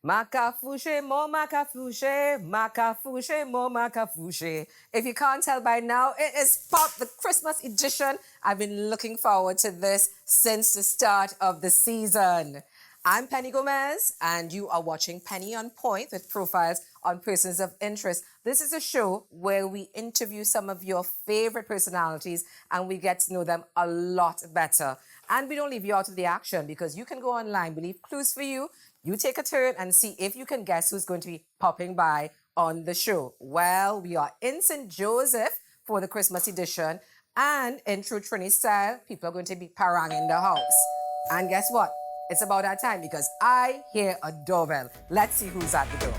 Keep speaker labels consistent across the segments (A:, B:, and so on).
A: Macafouche, more macafouche, macafouche, more macafouche. If you can't tell by now, it is Pop, the Christmas edition. I've been looking forward to this since the start of the season. I'm Penny Gomez, and you are watching Penny on Point with profiles on persons of interest. This is a show where we interview some of your favorite personalities and we get to know them a lot better. And we don't leave you out of the action because you can go online, we leave clues for you. You take a turn and see if you can guess who's going to be popping by on the show. Well, we are in St. Joseph for the Christmas edition, and in true Trini style, people are going to be parang in the house. And guess what? It's about that time because I hear a doorbell. Let's see who's at the door.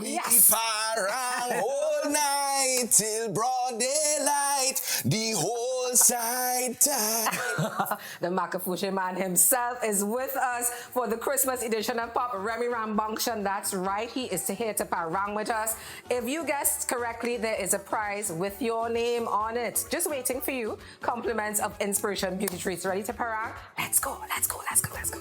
B: Yes. Parang all night till broad daylight, the whole side time.
A: The Macafouche man himself is with us for the Christmas edition of Pop, Remy Rambunctious. That's right, he is here to parang with us. If you guessed correctly, there is a prize with your name on it. Just waiting for you. Compliments of inspiration, beauty treats. Ready to parang? Let's go, let's go, let's go, let's go.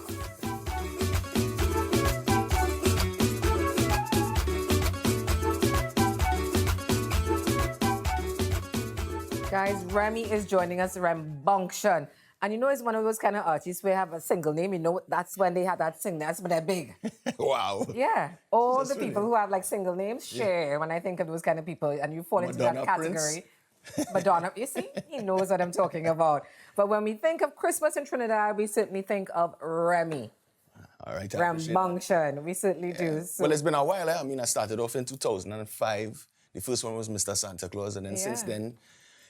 A: Guys, Remy is joining us, Rambunctious. And you know, it's one of those kind of artists where have a single name. You know, that's when they have that thing. That's when they're big.
B: Wow.
A: Yeah. All
B: That's
A: the people
B: really...
A: who have like single names share when I think of those kind of people. And you fall into
B: Madonna,
A: that category. Madonna, you see, he knows what I'm talking about. But when we think of Christmas in Trinidad, we certainly think of Remy.
B: All right.
A: Rambunctious. We certainly do. So.
B: Well, it's been a while. I mean, I started off in 2005. The first one was Mr. Santa Claus. And then since then,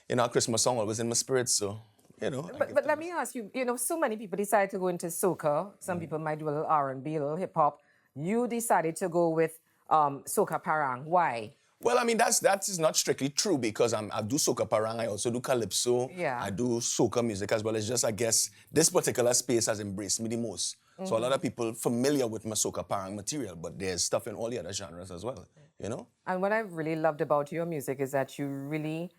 B: you know, a Christmas song always in my spirit, so, you know.
A: But let me ask you, you know, so many people decide to go into soca. Some people might do a little R&B, a little hip-hop. You decided to go with soca parang. Why?
B: Well, I mean, that is not strictly true because I do soca parang, I also do calypso.
A: Yeah.
B: I do soca music as well. It's just, I guess, this particular space has embraced me the most. So a lot of people familiar with my soca parang material, but there's stuff in all the other genres as well, you know? And
A: what I really loved about your music is that you really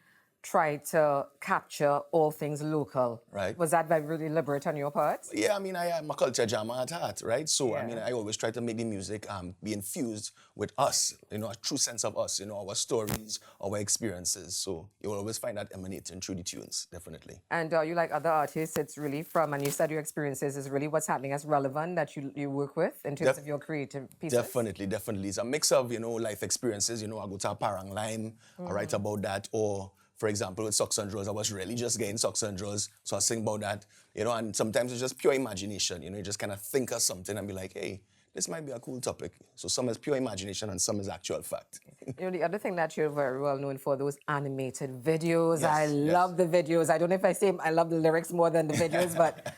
A: try to capture all things local.
B: Right.
A: Was that very deliberate on your part?
B: Yeah, I mean, I am a culture jammer at heart, right? So, I mean, I always try to make the music be infused with us, you know, a true sense of us, you know, our stories, our experiences. So you will always find that emanating through the tunes, definitely.
A: And you like other artists, it's really from, and you said your experiences is really what's happening as relevant that you work with in terms of your creative pieces?
B: Definitely, definitely. It's a mix of, you know, life experiences. You know, I go to a parang lime, I write about that, or... For example, with Socks and Drawers, I was really just getting Socks and Drawers, so I sing about that, you know, and sometimes it's just pure imagination, you know, you just kind of think of something and be like, hey, this might be a cool topic. So some is pure imagination and some is actual fact.
A: You know, the other thing that you're very well known for, those animated videos. Yes, I love the videos. I don't know if I say I love the lyrics more than the videos, but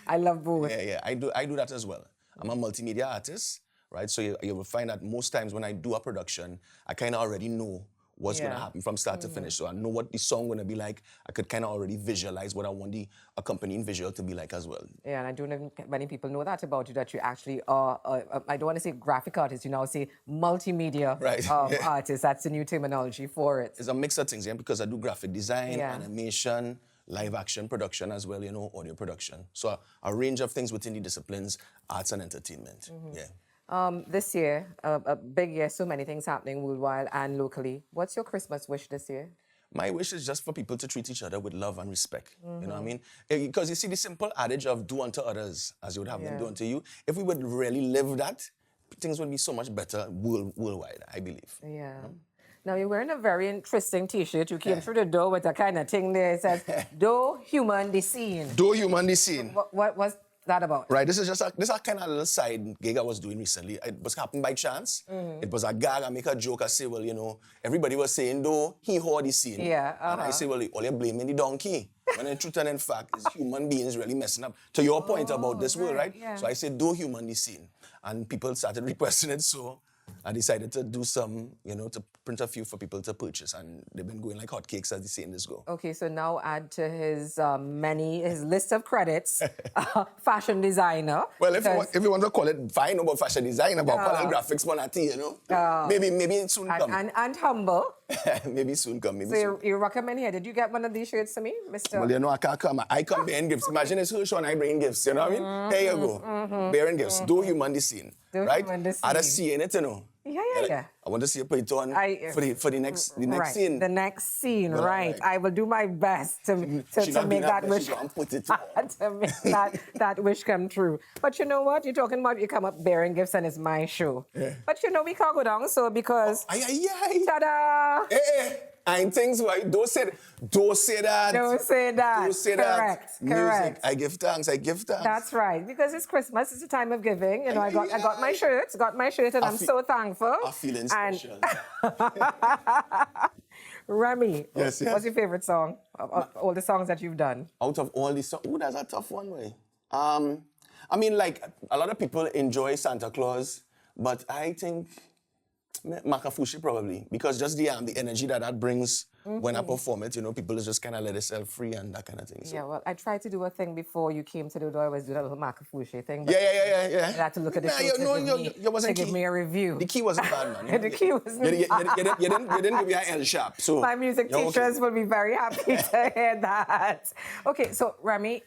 A: I love both.
B: Yeah, I do that as well. I'm a multimedia artist, right? So you will find that most times when I do a production, I kind of already know what's going to happen from start to finish. So I know what the song going to be like. I could kind of already visualize what I want the accompanying visual to be like as well.
A: Yeah, and I don't know if many people know that about you, that you actually are, I don't want to say graphic artist, you now say multimedia artist. That's the new terminology for it.
B: It's a mix of things, because I do graphic design, animation, live action production as well, you know, audio production. So a range of things within the disciplines, arts and entertainment,
A: This year, a big year, so many things happening worldwide and locally. What's your Christmas wish this year?
B: My wish is just for people to treat each other with love and respect. You know what I mean? Because you see the simple adage of do unto others as you would have them do unto you. If we would really live that, things would be so much better worldwide, I believe.
A: Yeah. Now, you're wearing a very interesting T-shirt. You came through the door with a kind of thing there. It says, do human the scene.
B: Do human the scene.
A: What was that about?
B: Right, this is a kind of little side gig I was doing recently. It was happened by chance. It was a gag. I make a joke. I say, well, you know, everybody was saying, do he hold the scene. And I say, well, all you're blaming the donkey. When in truth and in fact, it's human beings really messing up. To your point about this world, right? So I said, do human the scene. And people started requesting it, so I decided to do some, you know, to print a few for people to purchase, and they've been going like hotcakes as the saying this go.
A: Okay, so now add to his his list of credits, fashion designer.
B: Well, if you want to call it fine about fashion designer, but call it graphics monati, you know, maybe it soon come.
A: And humble.
B: Maybe soon come, maybe
A: So
B: soon.
A: you recommend here. Did you get one of these shirts to me, Mr.?
B: Well, you know, I can't come. I come bearing gifts. Imagine it's her show and I bring gifts, you know what I mean? Here you go. Bearing gifts. Do human the scene. Right?
A: Human the
B: I
A: scene.
B: see in it, you know.
A: Yeah.
B: I want to see you put it on for the next
A: Right.
B: scene.
A: The next scene,
B: Well,
A: right. I will do my best to make that wish to make that wish come true. But you know what? You're talking about you come up bearing gifts and it's my show.
B: Yeah.
A: But you know we can't go down so because ta-da!
B: And things like don't say that.
A: Don't say that.
B: Don't say
A: Correct.
B: that. Music. I give thanks.
A: That's right. Because it's Christmas, it's a time of giving. You know, I got my shirt, and I'm so thankful.
B: I'm feeling special.
A: Remy,
B: yes.
A: What's your favorite song of all the songs that you've done?
B: Out of all these songs, that's a tough one, way. I mean, like, a lot of people enjoy Santa Claus, but I think Makafushi probably, because just the energy that brings when I perform it, you know, people just kind of let themselves free and that kind of thing. So.
A: Yeah, well, I tried to do a thing before you came to the door. I was doing a little Makafushi thing. But
B: yeah.
A: I had to look at the show to give me a review.
B: The key wasn't bad, man.
A: The key wasn't bad.
B: You didn't give me an L sharp. So
A: my music teachers will be very happy to hear that. Okay, so Remy,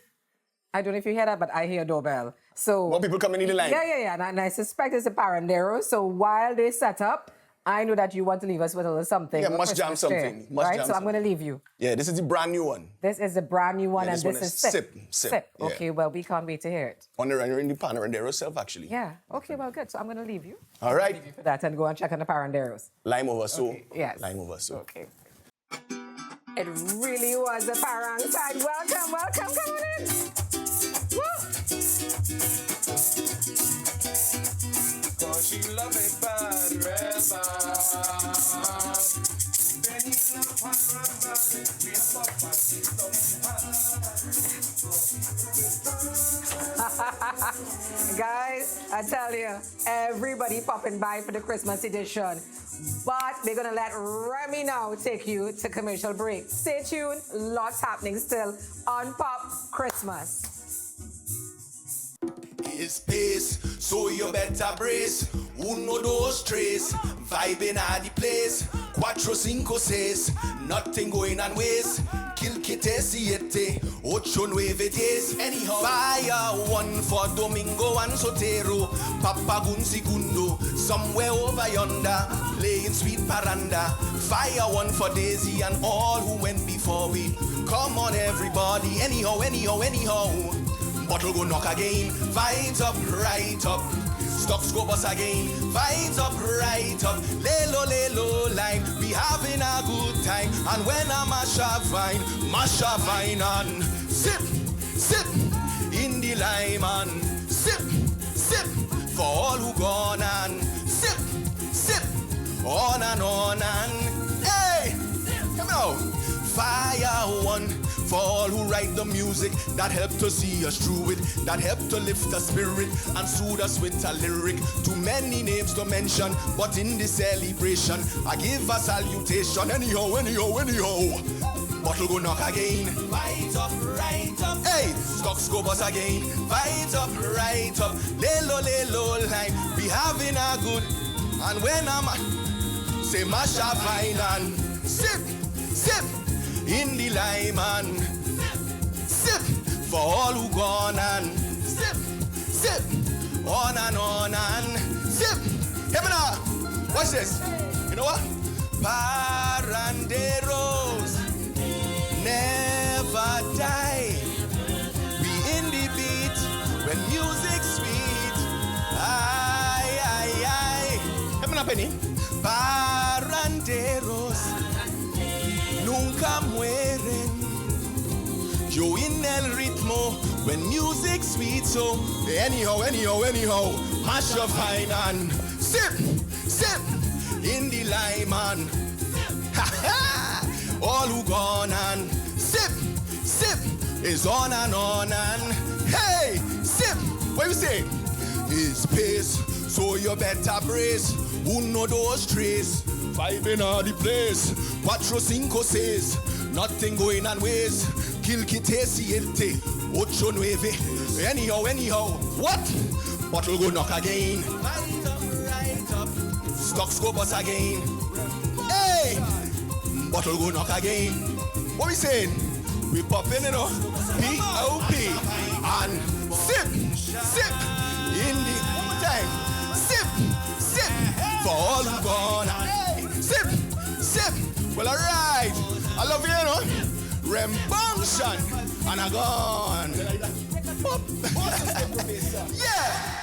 A: I don't know if you hear that, but I hear a doorbell. So
B: more people coming in the line.
A: Yeah. And I suspect it's a parandero. So while they set up, I know that you want to leave us with a little something.
B: Yeah, must jam something.
A: So I'm going to leave you.
B: Yeah, this is the brand new one.
A: This is the brand new one,
B: yeah,
A: and this is Sip.
B: Sip. Yeah.
A: Okay, well, we can't wait to hear it.
B: On the runner in the Parandero self, actually.
A: Yeah. Okay, well, good. So I'm going to leave you.
B: All right.
A: Leave you for that and go and check on the Paranderos.
B: Lime over so.
A: Okay. Yes.
B: Lime over so.
A: Okay. It really was a parang side. Welcome. Come on in. Woo!
C: Cause she love it bad, real bad. Then you love her bad, we have a party so
A: Guys, I tell you, everybody popping by for the Christmas edition. But we're going to let Remy now take you to commercial break. Stay tuned. Lots happening still on Pop Christmas.
C: It's pace, so you better brace. Uno, dos, tres, vibing at the place. Cuatro, cinco, seis, nothing going on ways. Quilquete, siete, ocho, nueve, diez. Anyhow, fire one for Domingo and Sotero. Papagun segundo, somewhere over yonder, playing sweet paranda. Fire one for Daisy and all who went before we. Come on, everybody, anyhow. Bottle go knock again, vibes up, right up. Stocks go bust again, vibes up, right up. Lelo, line, we having a good time. And when I mash a vine and sip, in the lime and sip, for all who gone and sip, on and hey, come on. Fire one for all who write the music that help to see us through it, that help to lift the spirit and soothe us with a lyric. Too many names to mention, but in this celebration, I give a salutation. Anyhow. Bottle go knock again, vibes up, right up. Hey, stocks go bust again, vibes up, right up. Lelo, line, we having a good. And when I'm say mash a vine and sip, in the lime and sip, for all who gone and sip, on and sip. Hear me now, watch this. You know what? Paranderos never die. We in the beat when music sweet. Aye. Hear me now, Penny. Paranderos nunca mueren. Yo in el ritmo when music sweet. So anyhow, mash your fine and sip, in the lime and all who gone and sip, is on and hey, sip, what you say? It's pace, so you better brace. Uno, dos, tres, vibing all the place. Cuatro, cinco, seis, nothing going on ways. Quilquete, siete, ocho, nueve. Anyhow, what? Bottle go knock again. Right up. Stocks go bust again. Hey, bottle go knock again. What we saying? We pop in, you know, P-O-P, and sip, sip, in the time, sip, sip, for all who gone, hey, sip, sip, well alright, I love you, you know, Rembunction, and I gone, pop, yeah.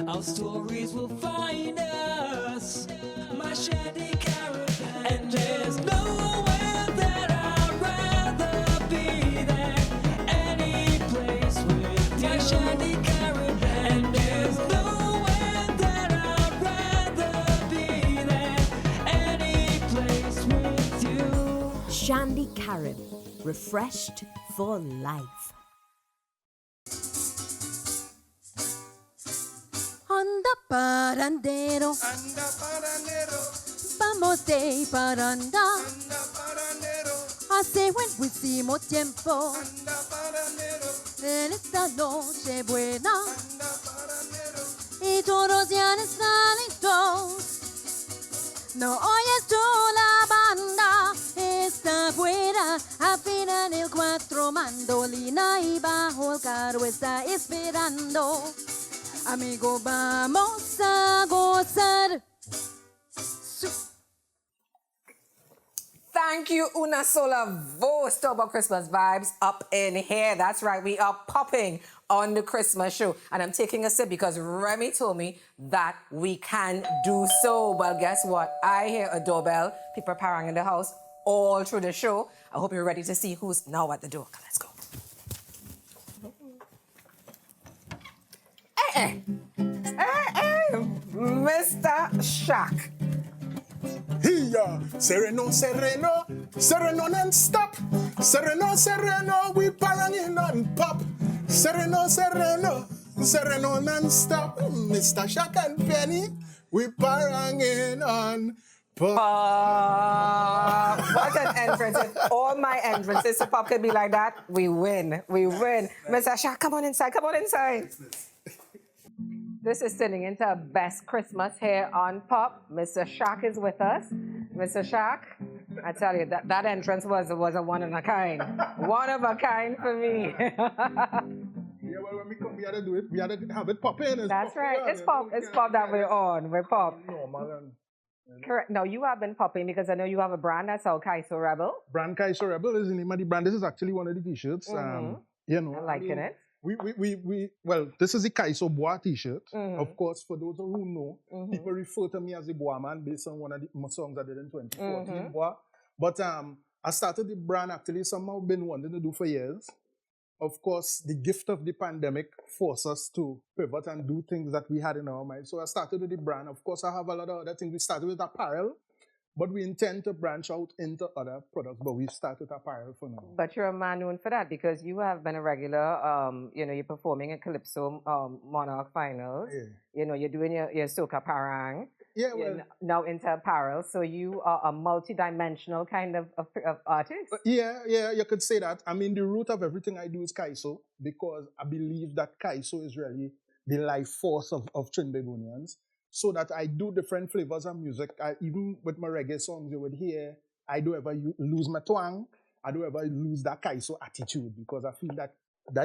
D: Our stories will find us. My shanty caravan, and there's nowhere that I'd rather be than any place with you. My shanty caravan, and there's nowhere that I'd rather be than any place with you.
E: Shandy Carib, refreshed for life. Anda parandero, vamos de paranda. Hace buenísimo tiempo en esta noche buena y todos ya están listos. No oyes tú la banda, está fuera, afinan el cuatro, mandolina y bajo el carro está esperando. Amigo, vamos a gozar.
A: Thank you, Una Sola Voz. Talk about Christmas vibes up in here. That's right, we are popping on the Christmas show. And I'm taking a sip because Remy told me that we can do so. Well, guess what? I hear a doorbell, people parang in the house all through the show. I hope you're ready to see who's now at the door. Let's go. Hey, Mr. Shaq.
F: Here, Sereno, Sereno, Sereno non-stop. Sereno, Sereno, we parangin on pop. Sereno, Sereno, Sereno non-stop. Mr. Shaq and Penny, we parangin on pop.
A: What an entrance. If all my entrances to pop could be like that, we win. We win. Mr. Shaq, come on inside, come on inside. This is turning into a best Christmas here on Pop. Mr. Shaq is with us. Mr. Shaq, I tell you, that entrance was a one of a kind. One of a kind for me.
F: Yeah, well, when we come, we had to do it. We had to have it pop in.
A: That's right. It's pop. It's pop that we're on. We're pop. Correct. No, you have been popping because I know you have a brand that's called Kaiso Rebel.
F: Brand Kaiso Rebel is the name of the brand. This is actually one of the t-shirts. You know,
A: I'm liking it.
F: Well, this is the Kaiso Bois t-shirt. Of course, for those who know, people refer to me as the Bois man based on one of the songs I did in 2014, Bois. But I started the brand actually somehow been wanting to do for years. Of course, the gift of the pandemic forced us to pivot and do things that we had in our mind. So I started with the brand. Of course, I have a lot of other things. We started with apparel. But we intend to branch out into other products, but we've started apparel for now.
A: But you're a man known for that because you have been a regular, you're performing at Calypso Monarch Finals. Yeah. You're doing your soca parang.
F: Yeah, well.
A: You're now into apparel, so you are a multi-dimensional kind of artist.
F: Yeah, you could say that. I mean, the root of everything I do is Kaiso because I believe that Kaiso is really the life force of Trinbagonians. So that I do different flavors of music. Even with my reggae songs you would hear, I don't ever lose my twang. I don't ever lose that Kaiso attitude because I feel that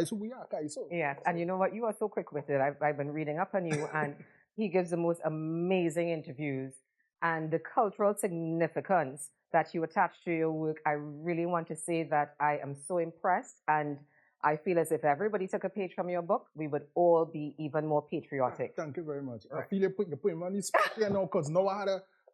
F: is who we are, Kaiso.
A: Yes, and you know what? You are so quick with it. I've been reading up on you, and he gives the most amazing interviews. And the cultural significance that you attach to your work, I really want to say that I am so impressed. And I feel as if everybody took a page from your book, we would all be even more patriotic.
F: Thank you very much. Right. I feel you put me on the spot here now, because now I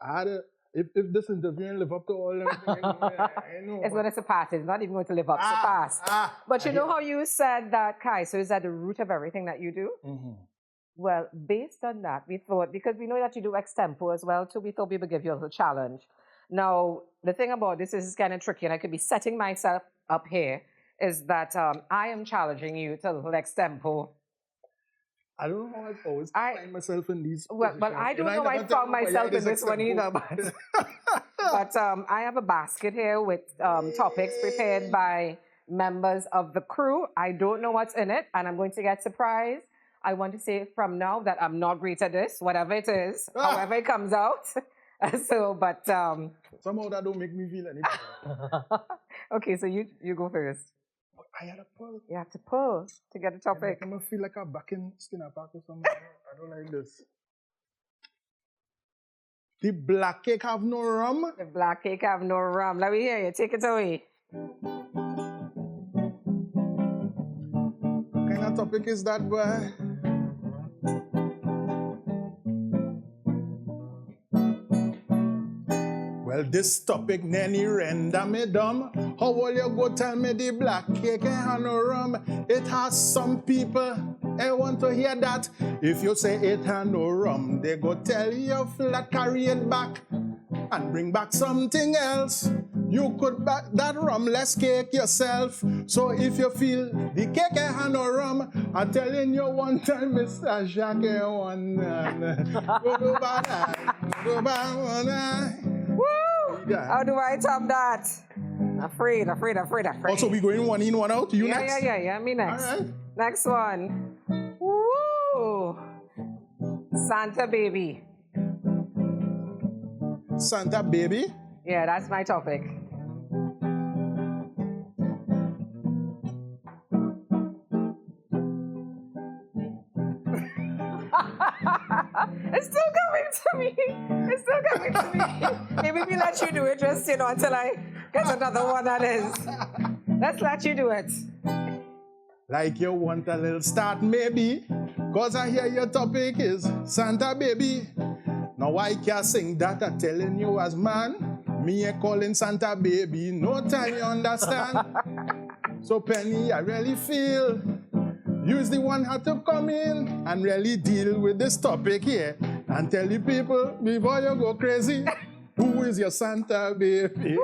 F: had a if this interview and live up to all everything, I know.
A: It's going to surpass. It's not even going to live up. Surpass. But you know how you said that Kaiso is at the root of everything that you do? Mm-hmm. Well, based on that, we thought, because we know that you do extempo as well, too, we thought we would give you a little challenge. Now, the thing about this is kind of tricky, and I could be setting myself up here, is that I am challenging you to a little extempo.
F: I don't know how I always find myself in these
A: Well, I don't know I found myself in this one either, but, but I have a basket here with topics prepared by members of the crew. I don't know what's in it, and I'm going to get surprised. I want to say from now that I'm not great at this, whatever it is, however it comes out. So, but...
F: somehow that don't make me feel any better.
A: Okay, so you go first.
F: I had to pull.
A: You have to pull to get a topic.
F: I'm going to feel like I'm back in Skinner Park or something. I don't like this. The black cake have no rum?
A: The black cake have no rum. Let me hear you. Take it away.
F: What kind of topic is that, boy? Well, this topic nanny render me dumb. How will you go tell me the black cake ain't have no rum? It has some people, I want to hear that. If you say it have no rum, they go tell you flat, carry it back and bring back something else. You could back that rumless cake yourself. So if you feel the cake ain't have no rum, I'm telling you one time, Mr. Jacques, one
A: Woo! How do I top that? Afraid.
F: Also, we going one in, one out? You next?
A: Yeah. Me next.
F: All right.
A: Next one. Woo! Santa baby.
F: Santa baby?
A: Yeah, that's my topic. It's still coming to me. Maybe we let you do it just, until I get another one that is. Let's let you do it.
F: Like you want a little start, maybe? Cause I hear your topic is Santa baby. Now I can't sing that, I'm telling you as man. Me ain't calling Santa baby, no time, you understand? So Penny, I really feel you's the one had to come in and really deal with this topic here and tell the people before you go crazy, who is your Santa baby?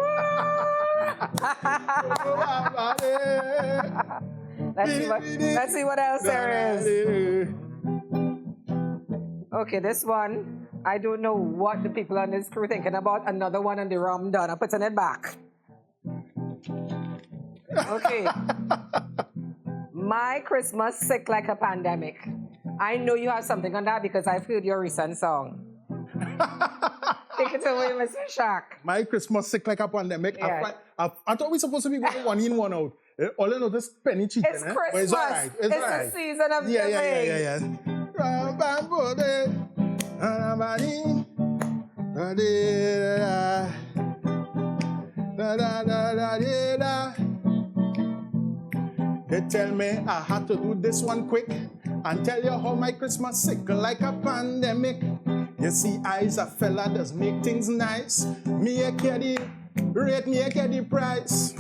A: Let's see what else there is. Okay, this one, I don't know what the people on this crew thinking about. Another one on the rum done. I'm putting it back. Okay. My Christmas sick like a pandemic. I know you have something on that because I've heard your recent song. Take it away, Mr. Shaq.
F: My Christmas sick like a pandemic.
A: Yeah.
F: I thought we were supposed to be going one in, one out. All I know is penny cheating.
A: It's Christmas.
F: But it's all right. It's all right.
A: The season of
F: yeah. They tell me I had to do this one quick and tell you how my Christmas sick like a pandemic. You see, I's a fella does make things nice. Me a caddy, rate me a caddy price.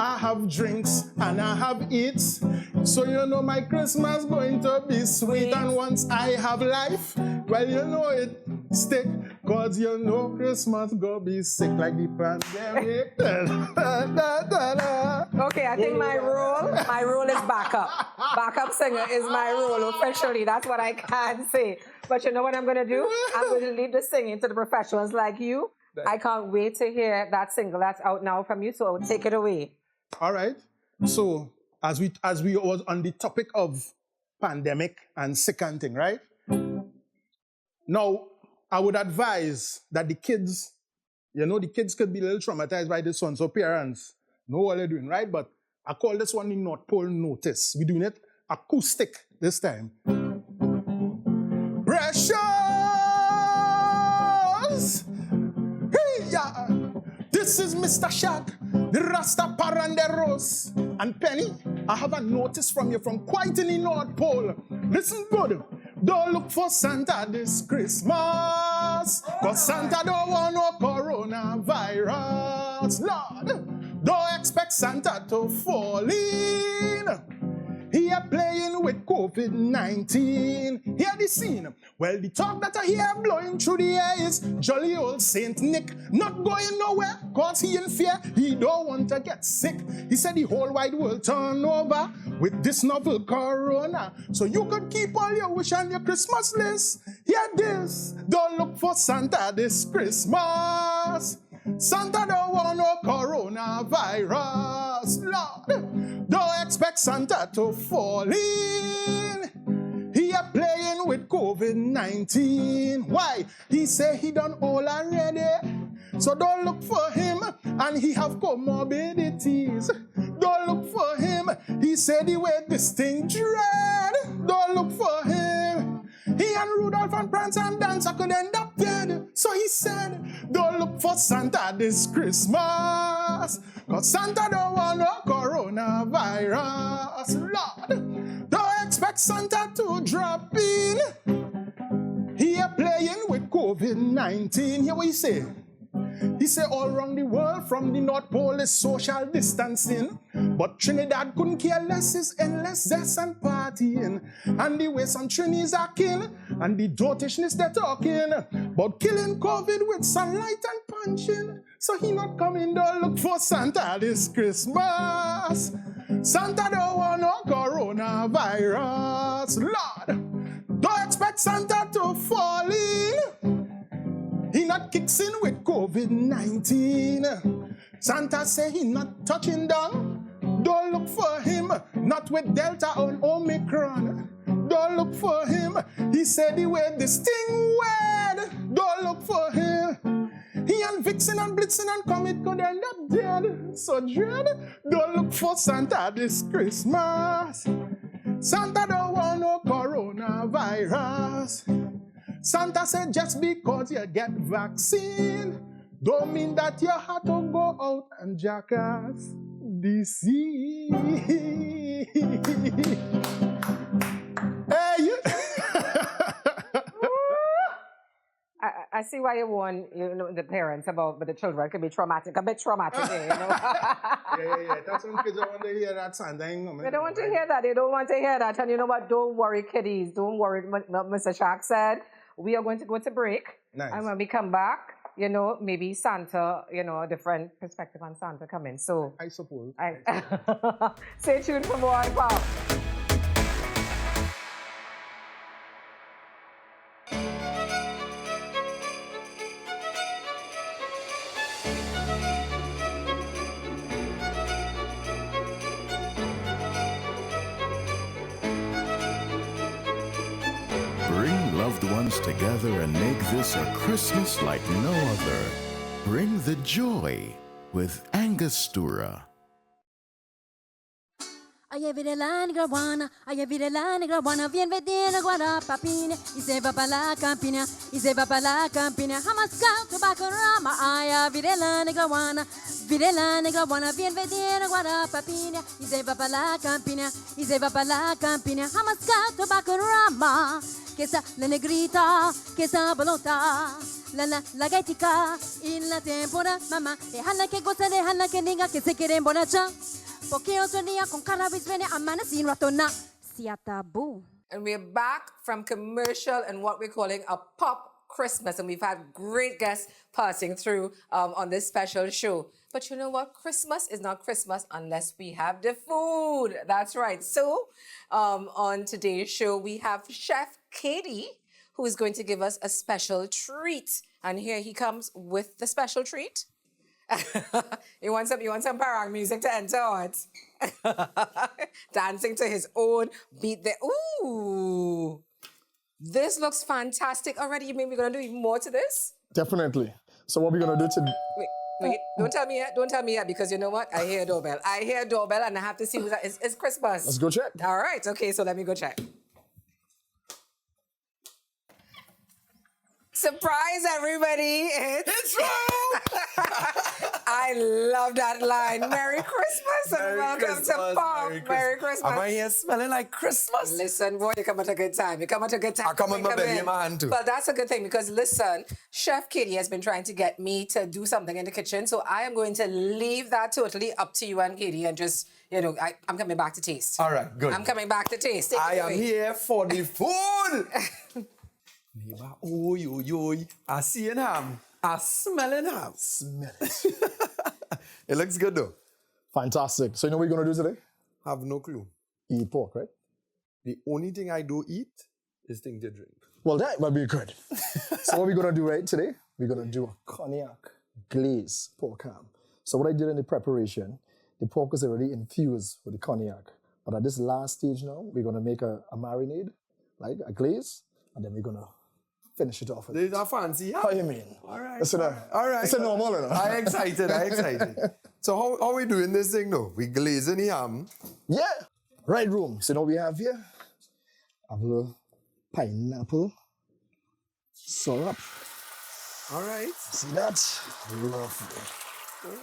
F: I have drinks and I have eats. So you know my Christmas going to be sweet. And once I have life, well you know it stick. Cause you know Christmas go be sick like the pandemic.
A: Okay, I think my role is backup. Backup singer is my role officially. That's what I can say. But you know what I'm going to do? I'm going to leave the singing to the professionals like you. I can't wait to hear that single that's out now from you, so take it away.
F: All right. So as we was on the topic of pandemic and sick and thing, right? Now, I would advise that the kids could be a little traumatized by this one. So parents know what they're doing, right? But I call this one the North Pole Notice. We're doing it acoustic this time. Precious! Hey, yeah! This is Mr. Shaq, the Rasta Paranderos. And Penny, I have a notice from you from quite in the North Pole. Listen good. Don't look for Santa this Christmas, cause Santa don't want no coronavirus. Lord, don't expect Santa to fall in. He are playing with COVID COVID-19. Hear the scene. Well, the talk that I hear blowing through the air is jolly old Saint Nick not going nowhere, cause he in fear, he don't want to get sick. He said the whole wide world turn over with this novel corona. So you could keep all your wish on your Christmas list. Hear this, don't look for Santa this Christmas. Santa don't want no coronavirus, Lord. Don't expect Santa to fall in. He a playing with COVID-19. Why? He say he done all already. So don't look for him, and he have comorbidities. Don't look for him. He said the way this thing dread. Don't look for him. He and Rudolph and Prance and Dancer could end up dead. So he said, don't look for Santa this Christmas, cause Santa don't want no coronavirus, Lord. Don't expect Santa to drop in. He a playing with COVID-19. Hear what he say? He say all around the world from the North Pole is social distancing, but Trinidad couldn't care less, is endless zest and partying. And the way some Trinis are killed, and the dotishness they're talking, but killing COVID with sunlight and punching. So he not coming, don't look for Santa this Christmas. Santa don't want no coronavirus, Lord. Don't expect Santa to fall in. He not kicks in with COVID-19. Santa say he not touching down. Don't look for him, not with Delta or Omicron. Don't look for him. He said the way this thing wed. Don't look for him. He and Vixen and Blitzen and Comet could end up dead. So dread, don't look for Santa this Christmas. Santa don't want no coronavirus. Santa said just because you get vaccine don't mean that you have to go out and jackass the sea. Hey,
A: I see why you warn the parents about, but the children it can be traumatic, a bit traumatic,
F: yeah. That's some kids don't want to hear that Santa.
A: They don't want to hear that. They don't want to hear that. And you know what? Don't worry, kiddies. Don't worry. Mr. Shark said we are going to go to break.
F: Nice.
A: And when we come back, maybe Santa, a different perspective on Santa coming. So
F: I suppose.
A: Stay tuned for more on Pop.
G: Loved ones together and make this a Christmas like no other. Bring the joy with Angostura.
E: Aye vide la negra guana, vien vedere guara papine, y se va pa la campina, Hamasca tobacco rama, aye vide la negra guana, vien vedere guara papine, y se va pa la campina, Hamasca tobacco rama, que sa la negrita, que sa bolota, la gaitica, in la tempora, mamá, déjala que goce, déjala que diga que se quiere emborrachar. Porque otro día con cannabis viene amanecer ratona. Sia taboo.
A: And we're back from commercial and what we're calling a pop Christmas. And we've had great guests passing through on this special show. But you know what? Christmas is not Christmas unless we have the food. That's right. So on today's show, we have Chef Katie, who is going to give us a special treat. And here he comes with the special treat. you want some parang music to enter on it. Dancing to his own beat there. Ooh. This looks fantastic already. You mean we're gonna do even more to this?
H: Definitely. So what we're gonna do today?
A: Wait, don't tell me yet, because you know what? I hear a doorbell and I have to see who's that. It's Christmas.
H: Let's go check.
A: All right, okay, so let me go check. Surprise, everybody! It's I love that line. Merry Christmas and welcome to Pop. Merry Christmas.
I: Am I here smelling like Christmas?
A: Listen, boy, you come at a good time. You come at a good time.
I: I come with my belly in my hand too.
A: Well, that's a good thing because listen, Chef Katie has been trying to get me to do something in the kitchen, so I am going to leave that totally up to you and Katie and just, you know, I'm coming back to taste.
I: All right, good.
A: I'm coming back to taste. Take
I: I
A: it
I: am
A: away.
I: here for the food. Neighbor, oi. I see an ham. I smell an ham.
H: Smell it.
I: It looks good though.
H: Fantastic. So you know what we're going to do today?
I: Have no clue.
H: Eat pork, right?
I: The only thing I do eat is things to drink.
H: Well, that might be good. So what we're going to do right today, we're going to do a cognac glaze pork ham. So what I did in the preparation, the pork is already infused with the cognac. But at this last stage now, we're going to make a marinade, like a glaze, and then we're going to finish it off with
I: These are fancy.
H: How you mean?
I: All right.
H: It's
I: All right.
H: It's a normal, you know?
I: I'm excited. So how we doing this thing though? We glazing the ham.
H: Yeah. Right room. So you know what we have here? Have a little pineapple syrup.
I: All right.
H: See that? Lovely. And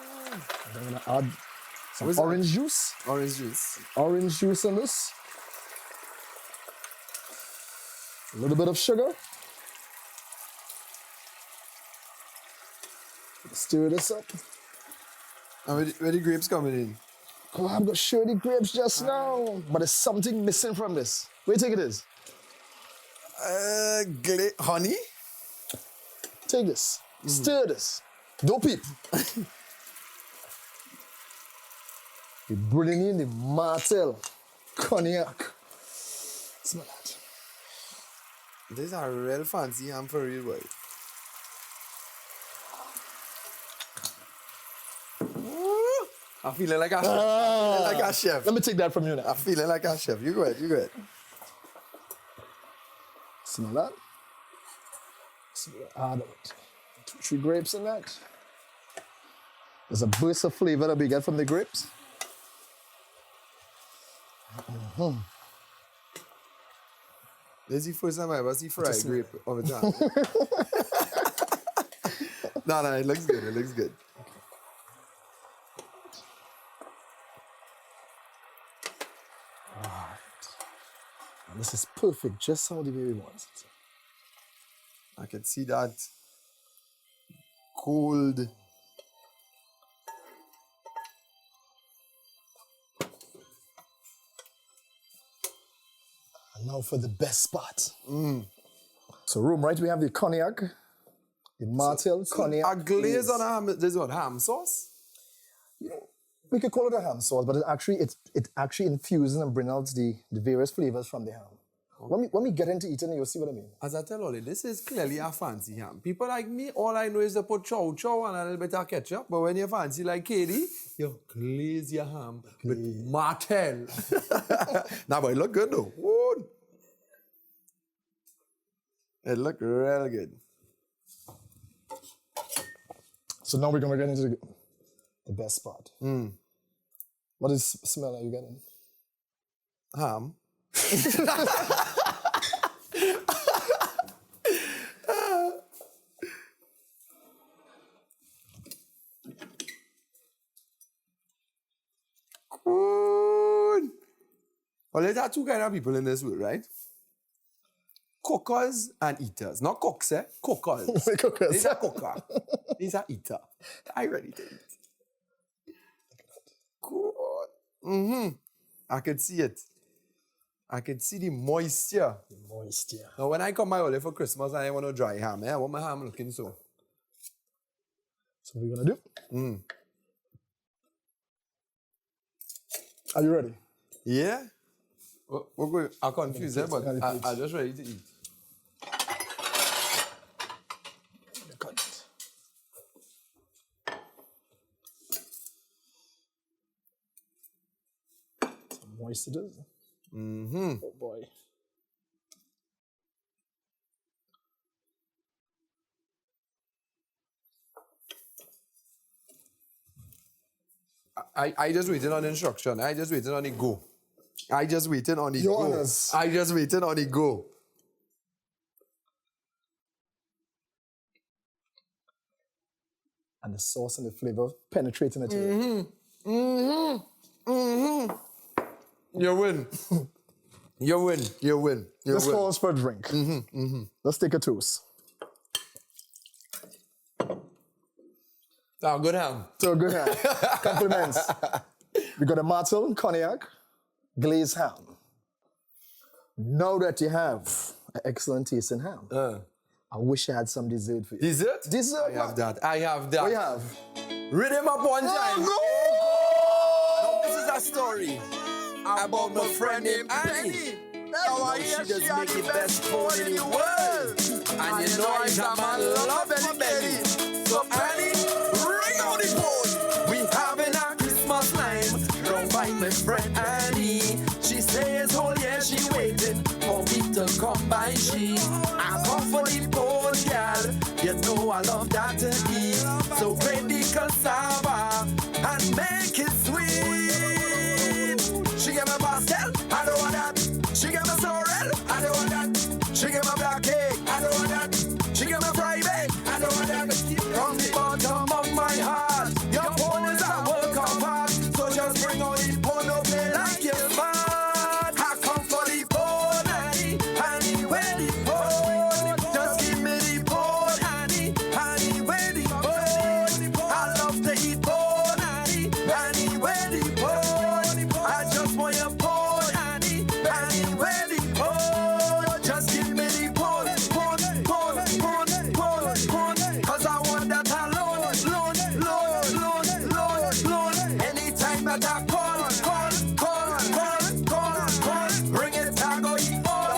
H: then I'm gonna add some
I: What's that?
H: orange juice.
I: Orange juice.
H: Orange juice in this. A little bit of sugar. Stir this up.
I: And where the grapes coming in?
H: Oh, I've got shirley grapes just now. But there's something missing from this. Where do you think it is?
I: Honey?
H: Take this. Stir this. Don't peep. We're bringing in the Martel cognac. Smell that.
I: This is a real fancy ham for real, boy. Ooh, I'm feeling like a chef. I'm feeling like a chef.
H: Let me take that from you now.
I: I'm feeling like a chef. You go ahead.
H: Smell that? Smell that. Add about 2-3 grapes in that. There's a burst of flavor that we get from the grapes.
I: This is the first time I ever see fried grape of a time. No, it looks good.
H: And this is perfect, just how the way we want it.
I: I can see that cold.
H: And now for the best part. So room, right? We have the cognac, the Martel cognac.
I: A glaze on a ham. This is what, ham sauce?
H: We could call it a ham sauce, but it actually infuses and brings out the various flavors from the ham. When we get into eating it, you'll see what I mean.
I: As I tell all this is clearly a fancy ham. People like me, all I know is to put chow and a little bit of ketchup. But when you're fancy like Katie, you glaze your ham with Martel. Nah, but it look good though. Woo. It look real good.
H: So now we're gonna get into the best part. What is smell are you getting?
I: Ham. Good. Well, there are two kinds of people in this world, right? Cookers and eaters. Not cooks, eh? Cookers.
H: Cookers.
I: These are cooker. These are eater. I ready to eat. Good. I could see it. I can see the moisture. Now, when I come my way for Christmas, I want a dry ham. I want my ham looking so.
H: So what we're gonna do? Are you ready?
I: Yeah? We're going. I'm confused, but I'm just ready to eat.
H: Some moist it is. Oh boy.
I: I just waited on instruction. I just waited on the go. I just waited on the
H: Your
I: go.
H: Honors.
I: I just waited on the go.
H: and the sauce and the flavor penetrating it.
I: You win. You win. You win. You
H: This
I: win.
H: calls for a drink. Let's take a toast.
I: Oh, good ham.
H: So good ham. Compliments. We got a Martel cognac, glazed ham. Now that you have an excellent tasting ham, I wish I had some dessert for you.
I: Dessert?
H: Dessert,
I: I have that. I have that.
H: What you have?
I: Read him up one time.
H: no!
I: Now, this is a story about my friend named Annie. Now I hear she does make the best phone in the world. And you know I got my love belly. So Annie, bring out the phone. We having a Christmas time run by my friend Annie. She says, oh yeah, she waiting for me to come by. She, I come for the phone, girl. You know I love that to eat. So grate the cassava and make it sweet. She get my pastel, I don't want that. She get my sorrel, I don't want that. She get my black cake, I don't want that. She get my fried egg, I don't want that. From the bottom of my heart, your phone is a work of art. So just bring on the phone, don't play like you're smart. I come for the phone, honey, honey, where the phone? Just give me the phone, honey, honey, where the phone? I love to eat phone, honey, honey, where the phone? I just want your phone, honey, honey, where the phone? Just give me the phone, phone, phone, phone, phone, phone. 'Cause I want that alone, loan. Anytime that I call, bring it, I go eat all.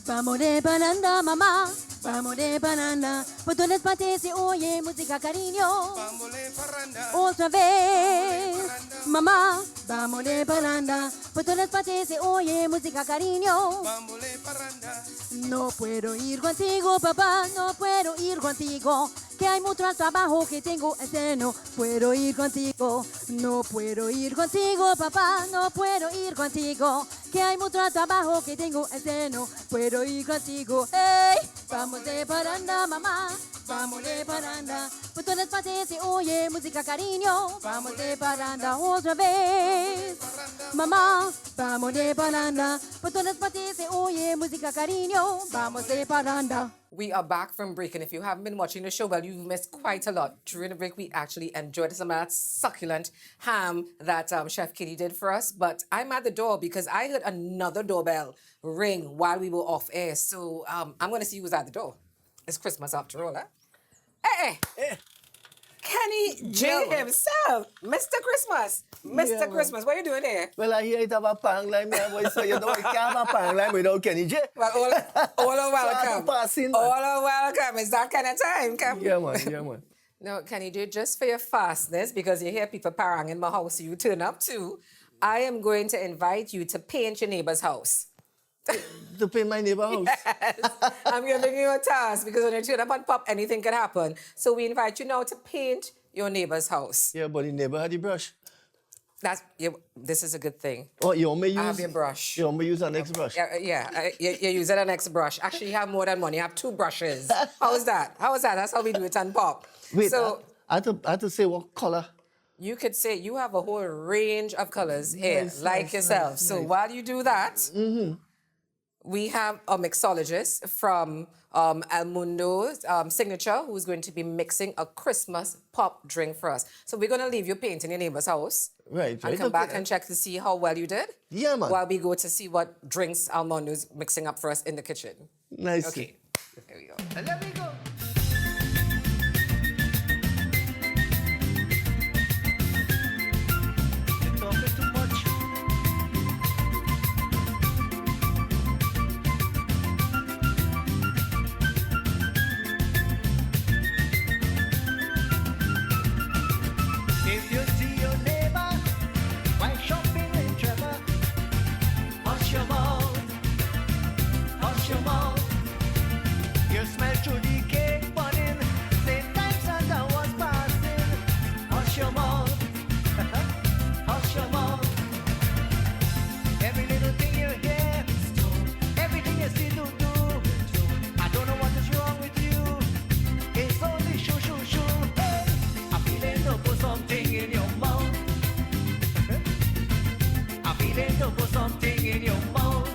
E: Vamos de paranda, mamá. Vamos de paranda. Por todas partes se oye música, cariño. Otra vez, mamá. Vamos de paranda. Por todas partes se oye música, cariño. No puedo ir contigo, papá. No puedo ir contigo. Que hay mucho trabajo que tengo este no puedo ir contigo. No puedo ir contigo, papá. No puedo ir contigo. Que hay mucho trabajo que tengo este no puedo ir contigo. Hey, vamos de paranda, mamá. Vamos de paranda. Por todas partes se oye música, cariño. Vamos de paranda otra vez. Mamá, vamos de paranda. Por todas partes se oye música, cariño. Vamos de paranda.
A: We are back from break, and if you haven't been watching the show, well, you've missed quite a lot. During the break, we actually enjoyed some of that succulent ham that Chef Kitty did for us. But I'm at the door because I heard another doorbell ring while we were off air. So I'm going to see who's at the door. It's Christmas after all, huh? Hey! Kenny J himself, Mr. Christmas. Mr. Christmas, what are you doing here?
J: Well, I hear it about pang like me, boy, so you know I can't have a pang like without Kenny J.
A: Well, all are welcome.
J: Passing,
A: all are welcome. It's that kind of time. Come.
J: Yeah, man.
A: No, Kenny J, just for your fastness, because you hear people parang in my house, you turn up too, I am going to invite you to paint your neighbor's house.
J: To paint my neighbor's house?
A: Yes. I'm giving you a task because when you turn up and pop, anything can happen. So we invite you now to paint your neighbor's house.
J: Yeah, but the neighbor had the brush.
A: This is a good thing.
J: Oh, you want me use?
A: I have your brush.
J: You want me use an X brush?
A: You're using an X brush. Actually, you have more than one. You have 2 brushes. How's that? That's how we do it on pop.
J: Wait,
A: so,
J: I had to say what color?
A: You could say you have a whole range of colors here, yourself. So while you do that, we have a mixologist from El Mundo's Signature who's going to be mixing a Christmas pop drink for us. So we're going to leave you painting your neighbor's house.
J: Right.
A: And come back and check to see how well you did.
J: Yeah, man.
A: While we go to see what drinks El Mundo's mixing up for us in the kitchen.
J: Nice.
A: Okay. Here we go.
J: And let me go. You're talking too much. If you see your neighbor through the cake burning. Same time Santa was passing. Hush your mouth, hush your mouth. Every little thing you hear, everything you see to do. I don't know what is wrong with you. It's only shoo shoo shoo. Hey, I'm feeling to put something in your mouth. I'm feeling to put something in your mouth.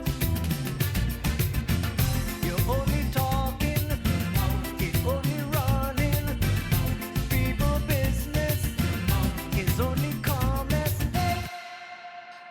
J: You're only talking, it's only running. People business is only calmness. Hey.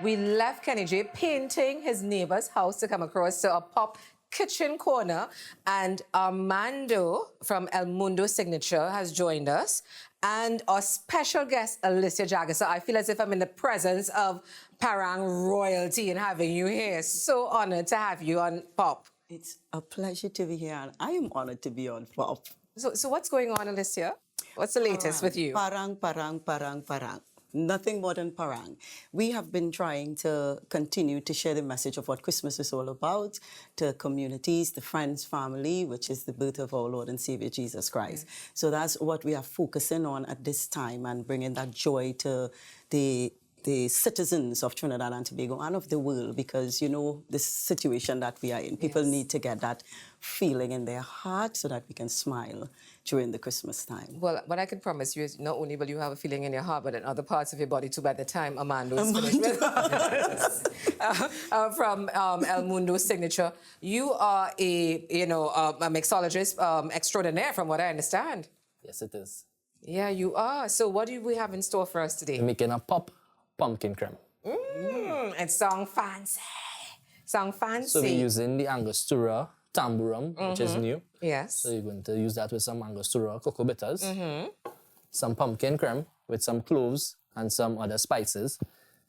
A: We left Kenny J painting his neighbor's house to come across to a pop kitchen corner, and Armando from El Mundo Signature has joined us, and our special guest, Alicia Jagger. So I feel as if I'm in the presence of Parang royalty in having you here. So honored to have you on Pop.
K: It's a pleasure to be here, and I am honored to be on Pop.
A: So what's going on, Alicia? What's the latest with you?
K: Parang, parang, parang, parang. Nothing more than parang. We have been trying to continue to share the message of what Christmas is all about to communities, to friends, family, which is the birth of our Lord and Savior Jesus Christ. So that's what we are focusing on at this time, and bringing that joy to the citizens of Trinidad and Tobago and of the world, because, you know, this situation that we are in, people need to get that feeling in their heart so that we can smile during the Christmas time.
A: Well, what I can promise you is not only will you have a feeling in your heart, but in other parts of your body too by the time Armando is finished with. From El Mundo Signature. You are a mixologist extraordinaire, from what I understand.
L: Yes, it is.
A: Yeah, you are. So what do we have in store for us today?
L: We're making a pop pumpkin creme.
A: It sounds fancy. Sound fancy.
L: So we're using the Angostura tamburum, which is new.
A: Yes.
L: So you're going to use that with some Angostura cocoa bitters, some pumpkin creme with some cloves and some other spices,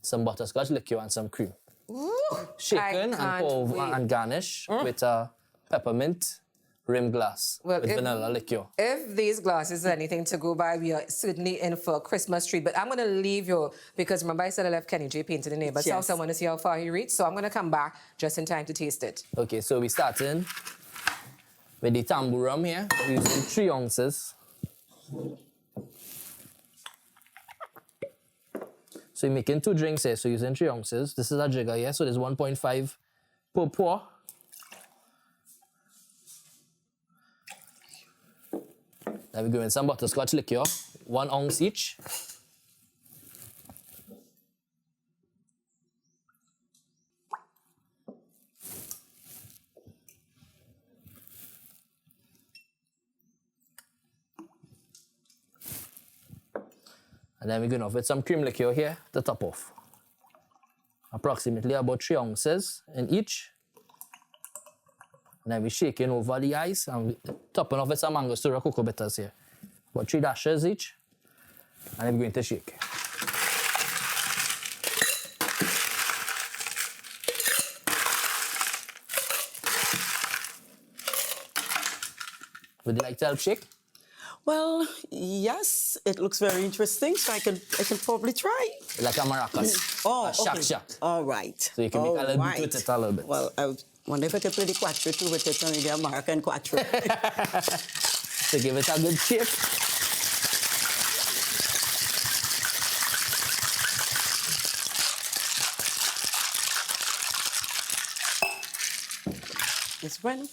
L: some butterscotch liqueur and some cream.
A: Ooh,
L: Shaken and garnish with a peppermint rim glass with vanilla liqueur.
A: If these glasses are anything to go by, we are certainly in for a Christmas treat. But I'm going to leave you, because remember I said I left Kenny J painting the neighbor's house. I want to see how far he reached. So I'm going to come back just in time to taste it.
L: Okay, so we starting with the tamburum here. We're using 3 ounces. So you're making 2 drinks here, so using 3 ounces. This is a jigger here, so there's 1.5 per pour. Then we're going some butterscotch liqueur, 1 ounce each. And then we're going off with some cream liqueur here to top off. Approximately about 3 ounces in each. And then we're shaking over the ice and topping off with some Angostura cocoa bitters here. About 3 dashes each. And then we're going to shake. Would you like to help shake?
K: Well, yes, it looks very interesting, so I can probably try.
L: Like a maracas.
K: Oh,
L: a shack
K: okay.
L: shack.
K: All right.
L: So you can make a little bit with it a little bit.
K: Well, I wonder if I could play the quattro too with it, maybe a Moroccan quattro.
L: So give it a good shake.
K: It's bueno.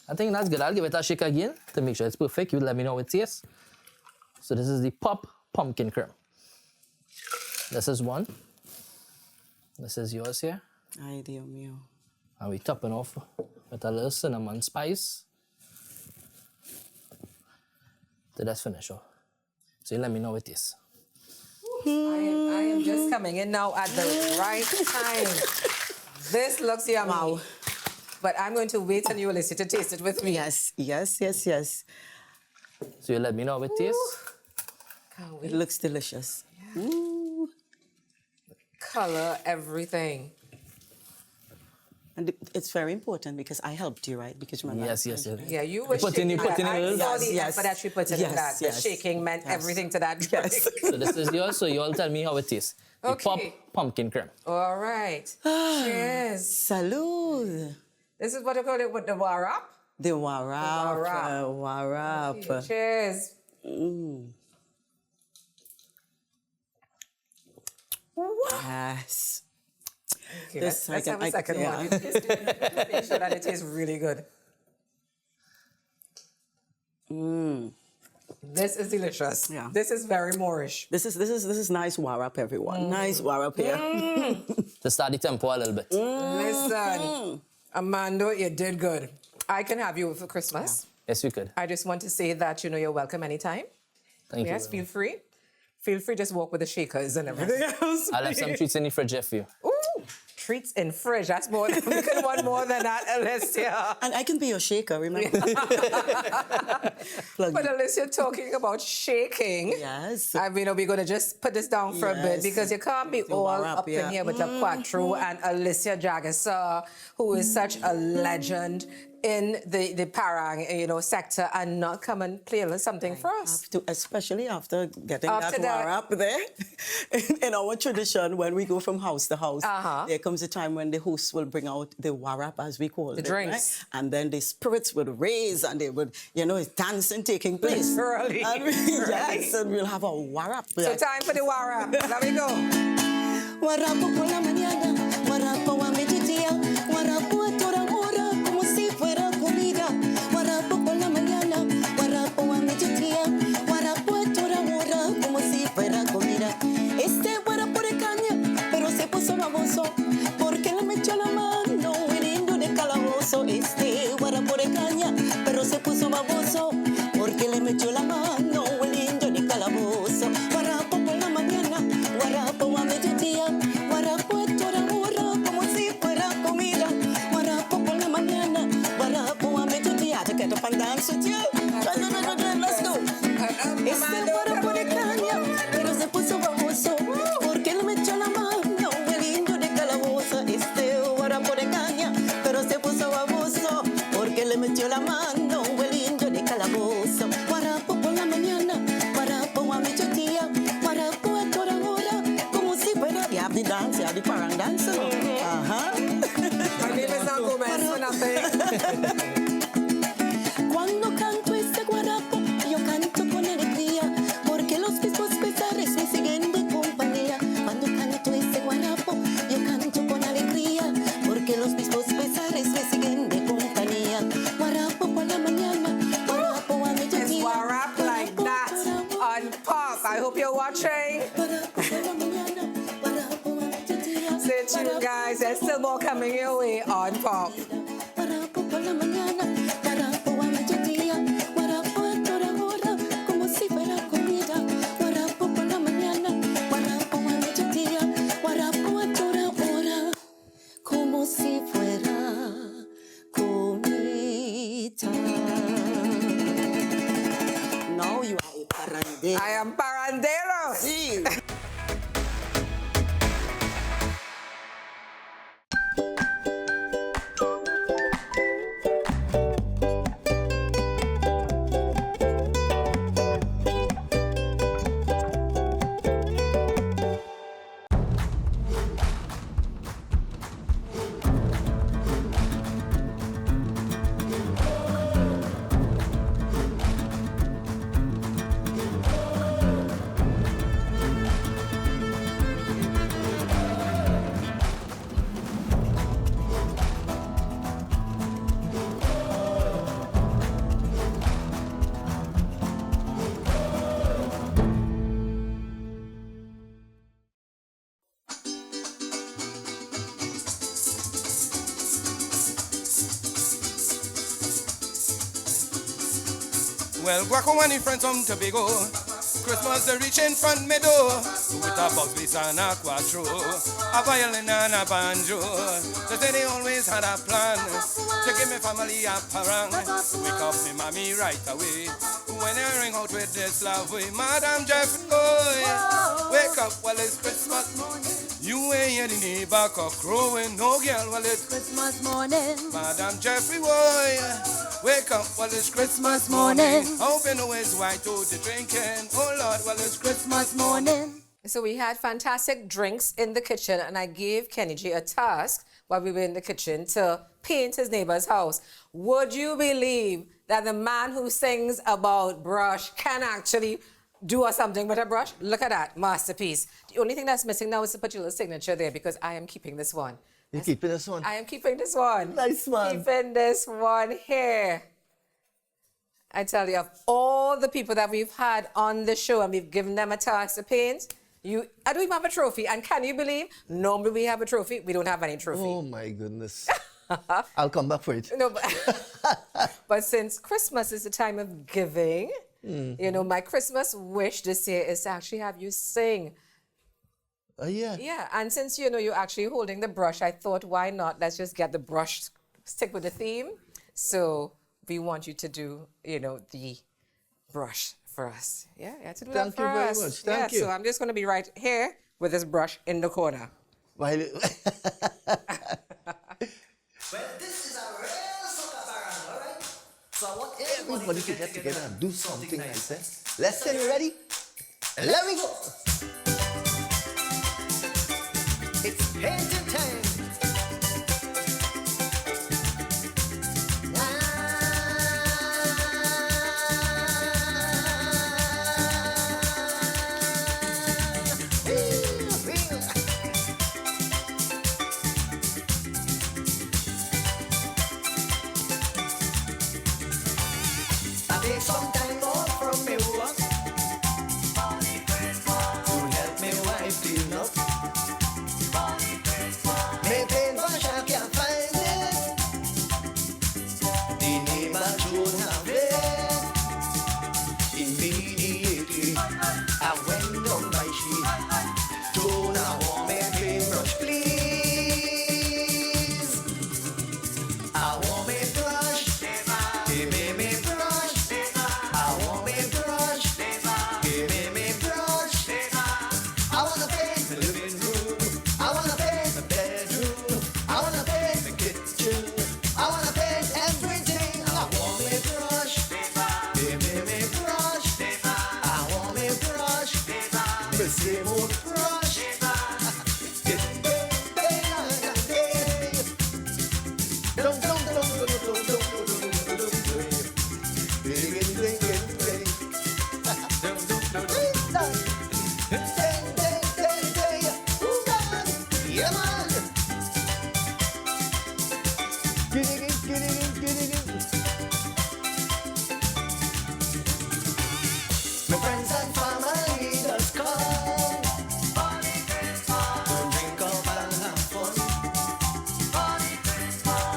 L: I think that's good. I'll give it a shake again to make sure it's perfect. You let me know how it tastes. So this is the Pop Pumpkin Creme. This is one. This is yours here.
K: Ay, Dios mío.
L: And we topping off with a little cinnamon spice. So that's finished. So you let me know what it is.
A: I am just coming in now at the right time. This looks yummy.
K: Wow.
A: But I'm going to wait on you, Alicia, to taste it with me.
K: Yes, yes, yes, yes.
L: So you let me know what it tastes.
A: Can't wait.
K: It looks delicious.
A: Yeah.
K: Ooh.
A: Color, everything.
K: And it's very important because I helped you, right? Because remember,
L: yes.
A: Yeah, you were
L: putting
A: shaking.
L: in
A: I saw the effort that you put in that. The shaking meant everything to that drink.
K: Yes.
L: So this is yours, so you all tell me how it tastes. The Pop Pumpkin Creme.
A: All right. Cheers.
K: Salud.
A: This is what I call it with the warap.
K: The warap. Warap.
A: Cheers.
K: Yes.
A: Okay, let's have a second one. Make sure that it tastes really good. This is delicious.
K: Yeah.
A: This is very Moorish.
K: This is nice warap, everyone. Nice warap here.
L: To start the tempo a little bit.
A: Listen, Amando, you did good. I can have you for Christmas.
L: Yes, we could.
A: I just want to say that, you're welcome anytime.
L: Thank you.
A: Yes, feel free. Feel free, just walk with the shakers and everything else.
L: I'll have some treats in the fridge for you.
A: Ooh, treats in fridge. That's more. We could want more than that, Alicia.
K: And I can be your shaker, remember?
A: But Alicia, talking about shaking.
K: Yes.
A: I mean, we're going to just put this down for a bit because you can't be all up in here with a Quattro and Alicia Jagasaw, who is such a legend in the parang, sector, and not come and play a little something for us.
K: Especially after getting that warap there. In our tradition, when we go from house to house, there comes a time when the host will bring out the warap, as we call it.
A: The drinks.
K: Right? And then the spirits would raise and they would, dancing taking place.
A: Early.
K: Yes, and we'll have a warap.
A: So time for the warap. There we go.
K: Warapo por la mañana, warapo a mediodía, warapo a toda hora, como si fuera comida. Warapo por la mañana, warapo a mediodía, warapo a toda hora, como si fuera comida. Este warapo de caña, pero se puso baboso, porque le metió la mano el indio de calabozo. Este warapo de caña, pero se puso baboso, porque le metió la mano el indio de calabozo. Warapo por la mañana, warapo a mediodía, warapo a toda hora, como si fuera comida. Warapo por la mañana, warapo a mediodía. To get up and dance with you. Let's go. Este warapo de caña, pero se puso baboso, porque le metió la mano el indio de calabozo. Este warapo de caña, pero se puso baboso, porque le metió la mano el indio de calabozo. Warapo por la mañana, warapo a mediodía, warapo a toda hora, como si fuera. You have the dance, you have the parang dance.
A: My name is not Gomez for nothing.
K: Cuando canto este guarapo, yo canto con alegría, porque los mismos pesares me siguen de compañía. Cuando canto este guarapo, yo canto con alegría, porque los mismos pesares me siguen de compañía. Guarapo por la mañana, guarapo a mediodía.
A: It's warap like that on Pop. I hope you're watching. Stay tuned, guys. There's still more coming your way on Pop.
K: Guarapo por la mañana, guarapo a mediodía, guarapo a toda hora, como si fuera comida. Guarapo por la mañana, guarapo a mediodía, guarapo a toda hora, como si fuera comida. Now you are a parandero.
A: I am parandero.
K: Sí.
C: Well, Guaco and his friends from Tobago, Christmas they reach in front me door, with a box bass and a quattro, a violin and a banjo. They say they always had a plan to give me family a parang. Wake up me mommy right away, when I ring out with this love way, Madam Jeffrey boy, wake up while it's Christmas morning. You ain't hear the neighbor cock crowing, no girl while it's
E: Christmas morning.
C: Madam Jeffrey boy, wake up while it's Christmas morning. Hope you know it's white out the drinking. Oh Lord, while it's Christmas morning.
A: So we had fantastic drinks in the kitchen, and I gave Kenny G a task while we were in the kitchen to paint his neighbor's house. Would you believe that the man who sings about brush can actually do something with a brush? Look at that, masterpiece. The only thing that's missing now is to put your little signature there, because I am keeping this one.
M: You're keeping this one?
A: I am keeping this one.
M: Nice one.
A: Keeping this one here. I tell you, of all the people that we've had on the show and we've given them a task to paint, I don't even have a trophy. And can you believe, normally we have a trophy, we don't have any trophy.
M: Oh my goodness. I'll come back for it.
A: No, but since Christmas is the time of giving, you know, my Christmas wish this year is to actually have you sing.
M: Yeah.
A: Yeah, and since, you know, you're actually holding the brush, I thought, why not? Let's just get the brush, stick with the theme. So we want you to do, you know, the brush for us. Yeah, you have to do that for us.
M: Thank you very much. Thank you.
A: So I'm just going to be right here with this brush in the corner.
M: While
J: Well, this is a real soca parang, all right? So I want
M: everybody to get together and do something nice, eh? Let's get ready. Let me go.
J: It's painting time. I take some time off from me work to help me wife clean up. Me paint brush, I can't find it. The neighbor don't have it. Immediately, I went down my street. Don't I want me paintbrush, please? I want me brush. Give me brush. I want me brush. Give me brush. I wanna paint the living room. I wanna paint the bedroom. I wanna paint the kitchen. I wanna paint everything. I want me brush. Give me brush. I want me brush. The same old brush. Yeah, man. My friends and family just come to drink up and have fun.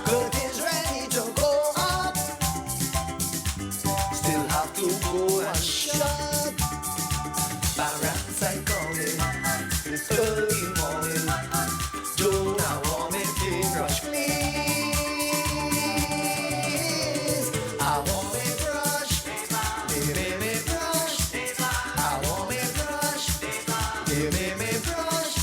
J: Curtains ready to go up. Still have to go and shut. Parents I calling this early morning. Don't I want me paintbrush, please? I want me brush. Give me brush. I want me brush. Give me brush.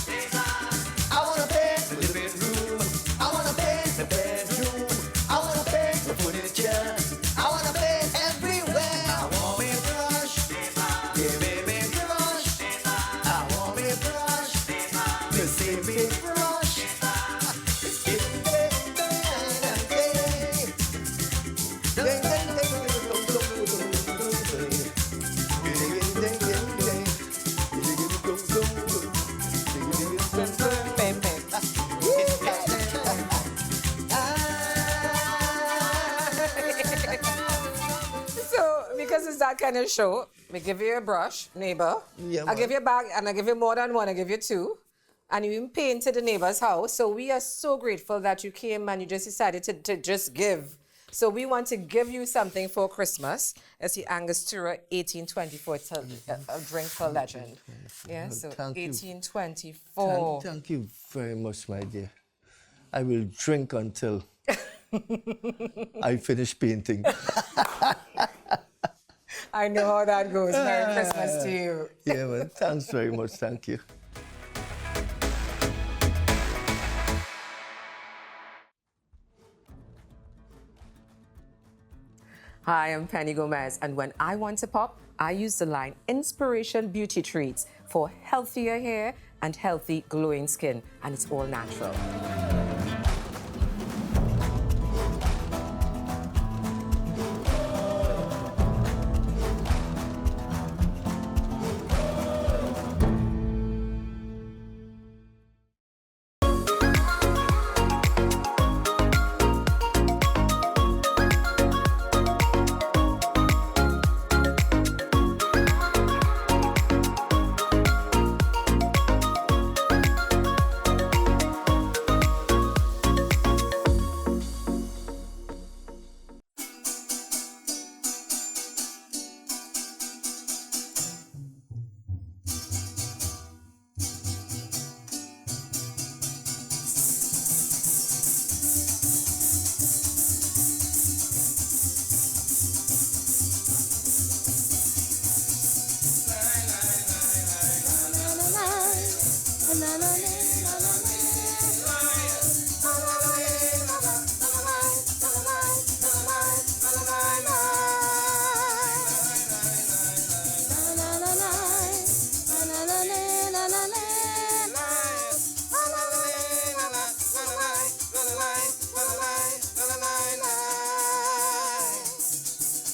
J: I wanna paint the living room. I wanna paint the bedroom. I wanna paint the furniture. I wanna paint everywhere. I want me brush. Give me brush. I want me brush. The same big brush.
A: So, because it's that kind of show, we give you a brush, neighbor.
M: Yeah,
A: I give you a bag, and I give you more than one. I give you two. And you even painted the neighbor's house. So we are so grateful that you came and you just decided to just give. So we want to give you something for Christmas. It's the Angostura 1824. It's a drink for legend. Yeah, so
M: Thank you.
A: 1824.
M: Thank you very much, my dear. I will drink until I finish painting.
A: I know how that goes. Merry Christmas to you.
M: Yeah, man. Thanks very much. Thank you.
A: Hi, I'm Penny Gomez, and when I want to pop, I use the line Inspiration Beauty Treats for healthier hair and healthy, glowing skin, and it's all natural.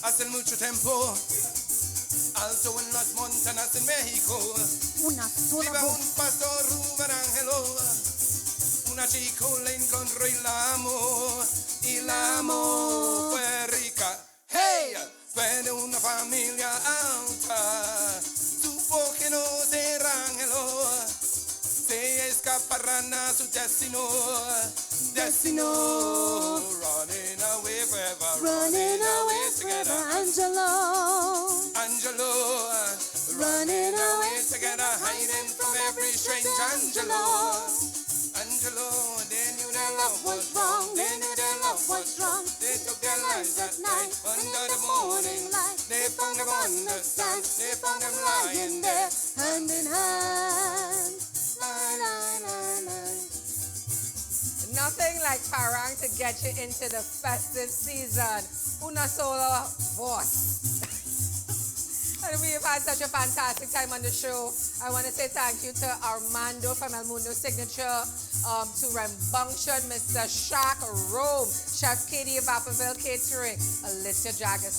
C: Hace mucho tiempo, alto en las montañas en México, vive un pastor Rubén Ángelo, una chica le encontró y la amó fue rica. Hey, fue de una familia alta, supo que no será Ángelo, se escaparán a su destino, running away forever, running away together. Angelo, running away together, hiding from every strange Angelo. They knew their love was wrong, they knew their love was wrong. They took their lives at night, under the morning light. They found them on the sand, they found them lying there, hand in hand.
A: Nothing like parang to get you into the festive season. Una sola voz. And we've had such a fantastic time on the show. I want to say thank you to Armando from El Mundo Signature, to Rembunction, Mr. Shaq Rome, Chef Katie of Appleville Catering, Alicia Jagger,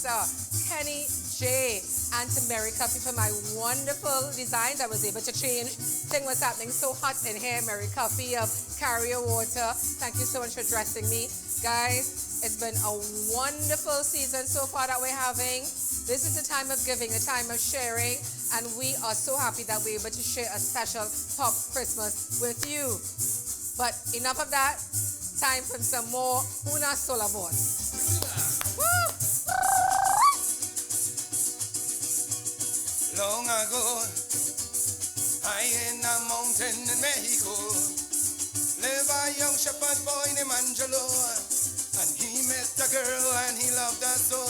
A: Kenny J, and to Mary Cuffy for my wonderful designs. I was able to change. Thing was happening so hot in here. Mary Cuffy of Carrier Water, thank you so much for dressing me. Guys, it's been a wonderful season so far that we're having. This is the time of giving, the time of sharing, and we are so happy that we're able to share a special Pop Christmas with you. But enough of that, time for some more Una Sola Voz.
C: Long ago, high in a mountain in Mexico, lived a young shepherd boy named Angelo, and he met a girl and he loved her so.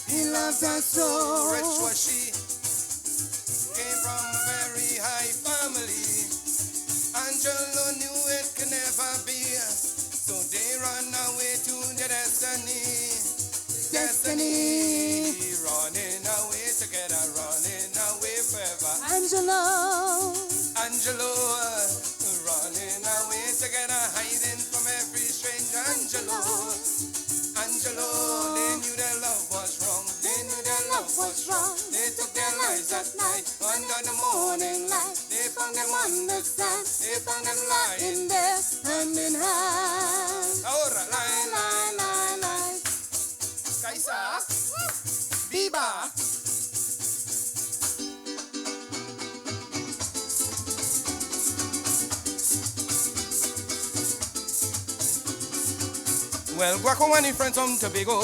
C: He loved her so. Rich was she, came from a very high family. Angelo knew it could never be, so they ran away to their destiny. Running away together, running away forever. Angelo, running away together, hiding from every strange Angelo. They knew their love was wrong, they knew their love was wrong. They took their lives at night, under the morning light. They found them on the sand, they found them lying there, hand in hand. Ahora, line. Kaisa, Viva. Well, Guaco and his friends from Tobago,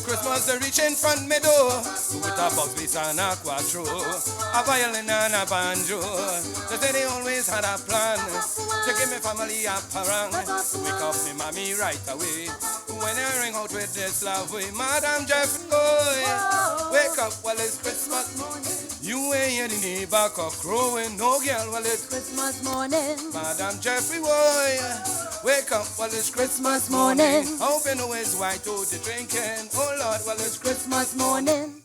C: Christmas they reach in front me door, with a box bass and a quattro, a violin and a banjo. So they always had a plan to give me family a parang, wake up me mommy right away. When I ring out with this love way, Madam Jeffrey, wake up while it's Christmas morning. You ain't hear the neighbor cock crowing, no girl while it's Christmas morning. Madam Jeffrey, wake up while it's Christmas morning. Hope you know it's white out the drinking. Oh Lord, while it's Christmas morning.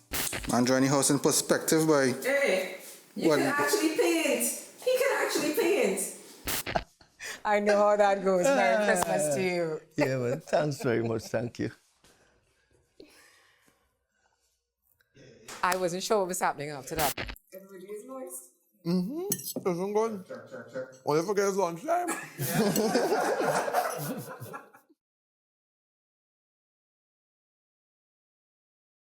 N: Man, Johnny House in perspective, boy.
A: Hey, You can actually paint. He can actually paint. I know how that goes. Merry Christmas to you.
M: Yeah, man. Thanks very much. Thank you.
A: I wasn't sure what was happening after that. Everybody is moist.
I: Mm-hmm. Isn't good. Check. Only forget it's lunchtime.